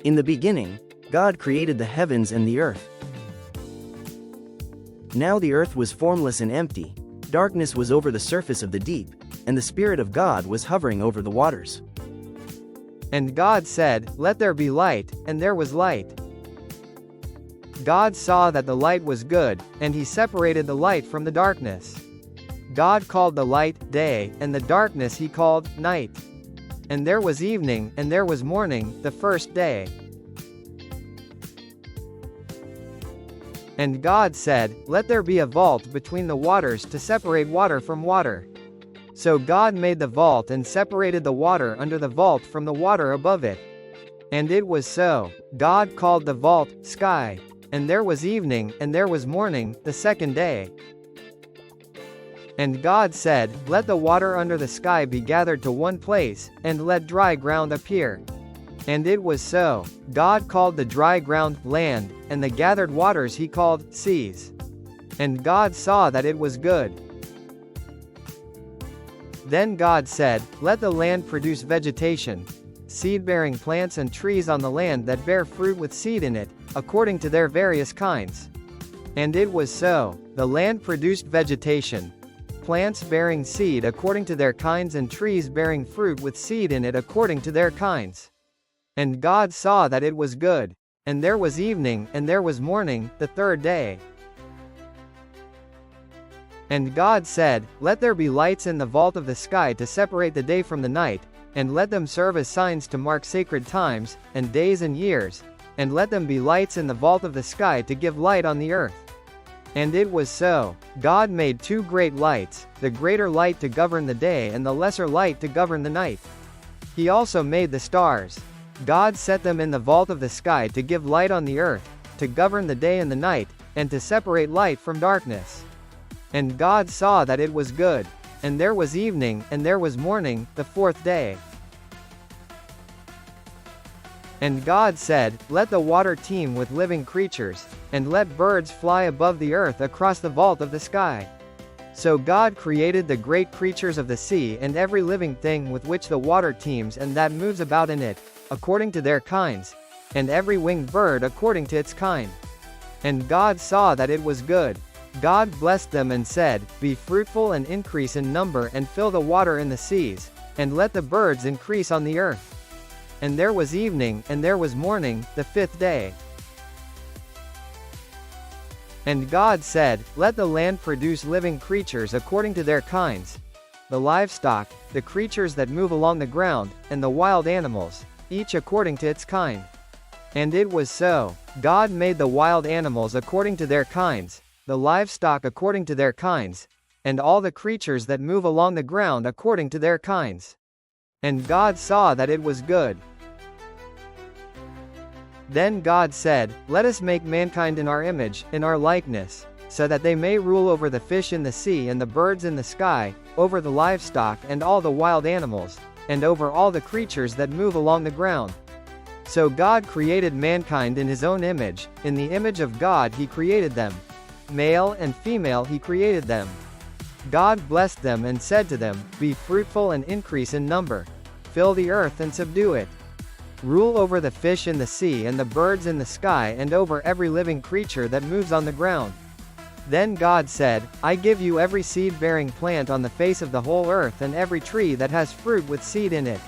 In the beginning, God created the heavens and the earth. Now the earth was formless and empty, darkness was over the surface of the deep, and the Spirit of God was hovering over the waters. And God said, "Let there be light," and there was light. God saw that the light was good, and he separated the light from the darkness. God called the light day, and the darkness he called night. And there was evening, and there was morning, the first day. And God said, "Let there be a vault between the waters to separate water from water." So God made the vault and separated the water under the vault from the water above it. And it was so. God called the vault sky. And there was evening, and there was morning, the second day. And God said, "Let the water under the sky be gathered to one place, and let dry ground appear." And it was so. God called the dry ground land, and the gathered waters he called seas. And God saw that it was good. Then God said, "Let the land produce vegetation, seed-bearing plants and trees on the land that bear fruit with seed in it, according to their various kinds." And it was so. The land produced vegetation, plants bearing seed according to their kinds and trees bearing fruit with seed in it according to their kinds. And God saw that it was good. And there was evening, and there was morning, the third day. And God said, "Let there be lights in the vault of the sky to separate the day from the night, and let them serve as signs to mark sacred times, and days and years, and let them be lights in the vault of the sky to give light on the earth." And it was so. God made two great lights, the greater light to govern the day and the lesser light to govern the night. He also made the stars. God set them in the vault of the sky to give light on the earth, to govern the day and the night, and to separate light from darkness. And God saw that it was good. And there was evening, and there was morning, the fourth day. And God said, "Let the water teem with living creatures, and let birds fly above the earth across the vault of the sky." So God created the great creatures of the sea and every living thing with which the water teems and that moves about in it, according to their kinds, and every winged bird according to its kind. And God saw that it was good. God blessed them and said, "Be fruitful and increase in number and fill the water in the seas, and let the birds increase on the earth." And there was evening, and there was morning, the fifth day. And God said, "Let the land produce living creatures according to their kinds, the livestock, the creatures that move along the ground, and the wild animals, each according to its kind." And it was so. God made the wild animals according to their kinds, the livestock according to their kinds, and all the creatures that move along the ground according to their kinds. And God saw that it was good. Then God said, "Let us make mankind in our image, in our likeness, so that they may rule over the fish in the sea and the birds in the sky, over the livestock and all the wild animals, and over all the creatures that move along the ground." So God created mankind in his own image, in the image of God he created them. Male and female he created them. God blessed them and said to them, "Be fruitful and increase in number. Fill the earth and subdue it. Rule over the fish in the sea and the birds in the sky and over every living creature that moves on the ground." Then God said, "I give you every seed-bearing plant on the face of the whole earth and every tree that has fruit with seed in it.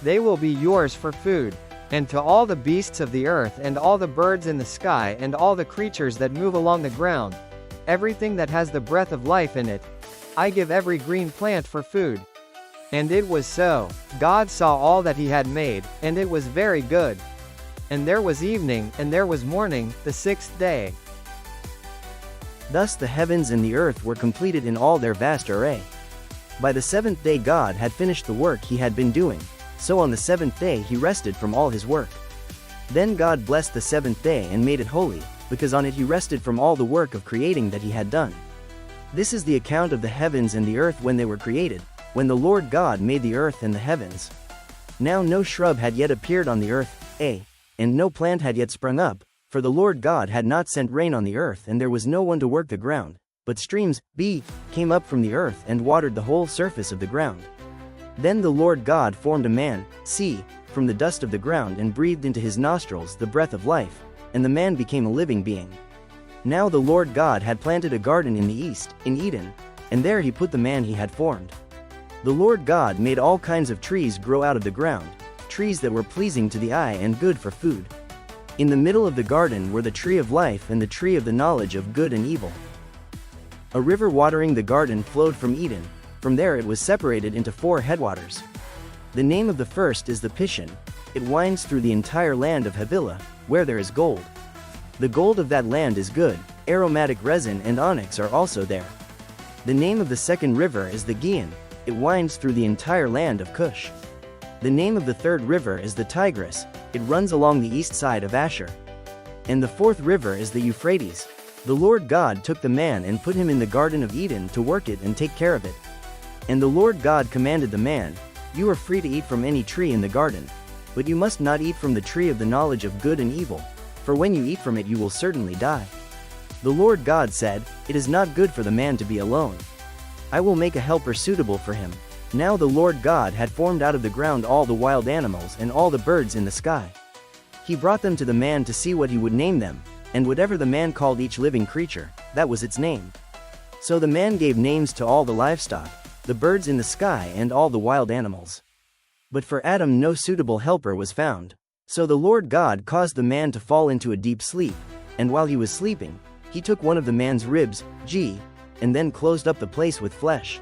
They will be yours for food. And to all the beasts of the earth and all the birds in the sky and all the creatures that move along the ground, everything that has the breath of life in it, I give every green plant for food." And it was so. God saw all that he had made, and it was very good. And there was evening, and there was morning, the sixth day. Thus the heavens and the earth were completed in all their vast array. By the seventh day God had finished the work he had been doing, so on the seventh day he rested from all his work. Then God blessed the seventh day and made it holy, because on it he rested from all the work of creating that he had done. This is the account of the heavens and the earth when they were created, when the Lord God made the earth and the heavens. Now no shrub had yet appeared on the earth, and no plant had yet sprung up, for the Lord God had not sent rain on the earth and there was no one to work the ground, but streams, came up from the earth and watered the whole surface of the ground. Then the Lord God formed a man, from the dust of the ground and breathed into his nostrils the breath of life, and the man became a living being. Now the Lord God had planted a garden in the east, in Eden, and there he put the man he had formed. The Lord God made all kinds of trees grow out of the ground, trees that were pleasing to the eye and good for food. In the middle of the garden were the tree of life and the tree of the knowledge of good and evil. A river watering the garden flowed from Eden. From there it was separated into 4 headwaters. The name of the first is the Pishon. It winds through the entire land of Havilah, where there is gold. The gold of that land is good, aromatic resin and onyx are also there. The name of the second river is the Gihon. It winds through the entire land of Cush. The name of the third river is the Tigris. It runs along the east side of Ashur. And the fourth river is the Euphrates. The Lord God took the man and put him in the Garden of Eden to work it and take care of it. And the Lord God commanded the man, "You are free to eat from any tree in the garden, but you must not eat from the tree of the knowledge of good and evil, for when you eat from it you will certainly die." The Lord God said, "It is not good for the man to be alone. I will make a helper suitable for him." Now the Lord God had formed out of the ground all the wild animals and all the birds in the sky. He brought them to the man to see what he would name them, and whatever the man called each living creature, that was its name. So the man gave names to all the livestock, the birds in the sky and all the wild animals. But for Adam no suitable helper was found. So the Lord God caused the man to fall into a deep sleep, and while he was sleeping, he took one of the man's ribs, and then closed up the place with flesh.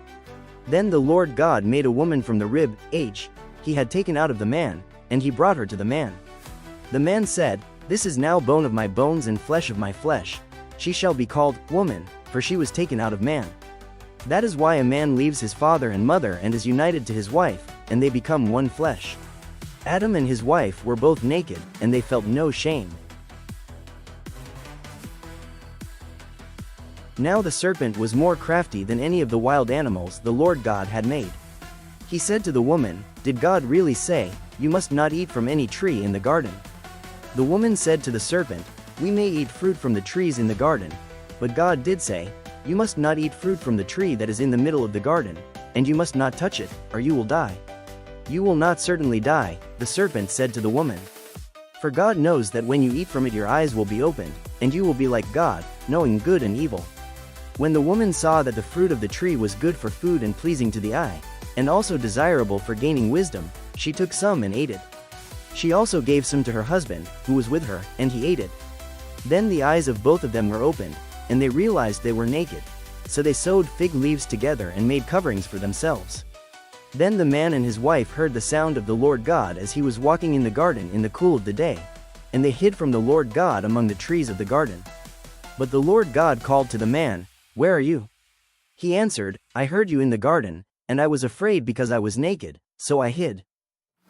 Then the Lord God made a woman from the rib, he had taken out of the man, and he brought her to the man. The man said, "This is now bone of my bones and flesh of my flesh. She shall be called woman, for she was taken out of man." That is why a man leaves his father and mother and is united to his wife, and they become one flesh. Adam and his wife were both naked, and they felt no shame. Now the serpent was more crafty than any of the wild animals the Lord God had made. He said to the woman, "Did God really say, 'You must not eat from any tree in the garden'?" The woman said to the serpent, "We may eat fruit from the trees in the garden, but God did say, 'You must not eat fruit from the tree that is in the middle of the garden, and you must not touch it, or you will die.'" "You will not certainly die," the serpent said to the woman. "For God knows that when you eat from it your eyes will be opened, and you will be like God, knowing good and evil." When the woman saw that the fruit of the tree was good for food and pleasing to the eye, and also desirable for gaining wisdom, she took some and ate it. She also gave some to her husband, who was with her, and he ate it. Then the eyes of both of them were opened, and they realized they were naked. So they sewed fig leaves together and made coverings for themselves. Then the man and his wife heard the sound of the Lord God as he was walking in the garden in the cool of the day, and they hid from the Lord God among the trees of the garden. But the Lord God called to the man, "Where are you?" He answered, "I heard you in the garden, and I was afraid because I was naked, so I hid."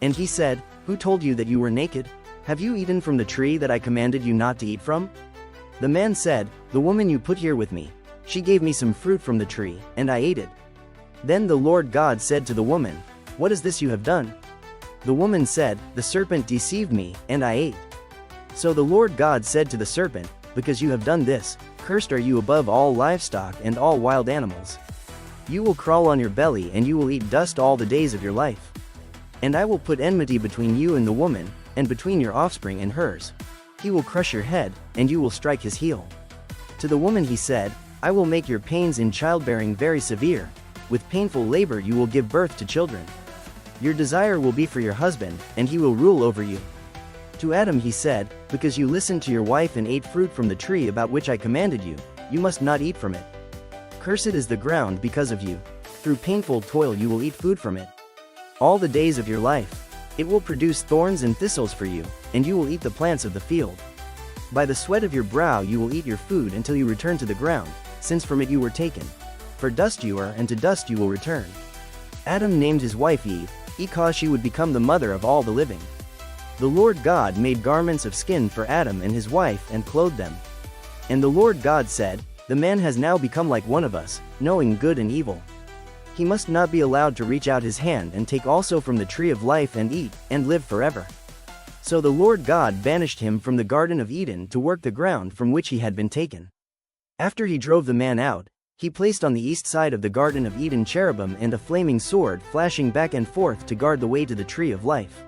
And he said, "Who told you that you were naked? Have you eaten from the tree that I commanded you not to eat from?" The man said, "The woman you put here with me, she gave me some fruit from the tree, and I ate it." Then the Lord God said to the woman, "What is this you have done?" The woman said, "The serpent deceived me, and I ate." So the Lord God said to the serpent, "Because you have done this, cursed are you above all livestock and all wild animals. You will crawl on your belly and you will eat dust all the days of your life. And I will put enmity between you and the woman, and between your offspring and hers. He will crush your head, and you will strike his heel." To the woman he said, "I will make your pains in childbearing very severe. With painful labor you will give birth to children. Your desire will be for your husband, and he will rule over you." To Adam he said, "Because you listened to your wife and ate fruit from the tree about which I commanded you, you must not eat from it. Cursed is the ground because of you. Through painful toil you will eat food from it. All the days of your life. It will produce thorns and thistles for you, and you will eat the plants of the field. By the sweat of your brow you will eat your food until you return to the ground, since from it you were taken. For dust you are, and to dust you will return." Adam named his wife Eve, because she would become the mother of all the living. The Lord God made garments of skin for Adam and his wife and clothed them. And the Lord God said, "The man has now become like one of us, knowing good and evil. He must not be allowed to reach out his hand and take also from the tree of life and eat, and live forever." So the Lord God banished him from the Garden of Eden to work the ground from which he had been taken. After he drove the man out, he placed on the east side of the Garden of Eden cherubim and a flaming sword flashing back and forth to guard the way to the tree of life.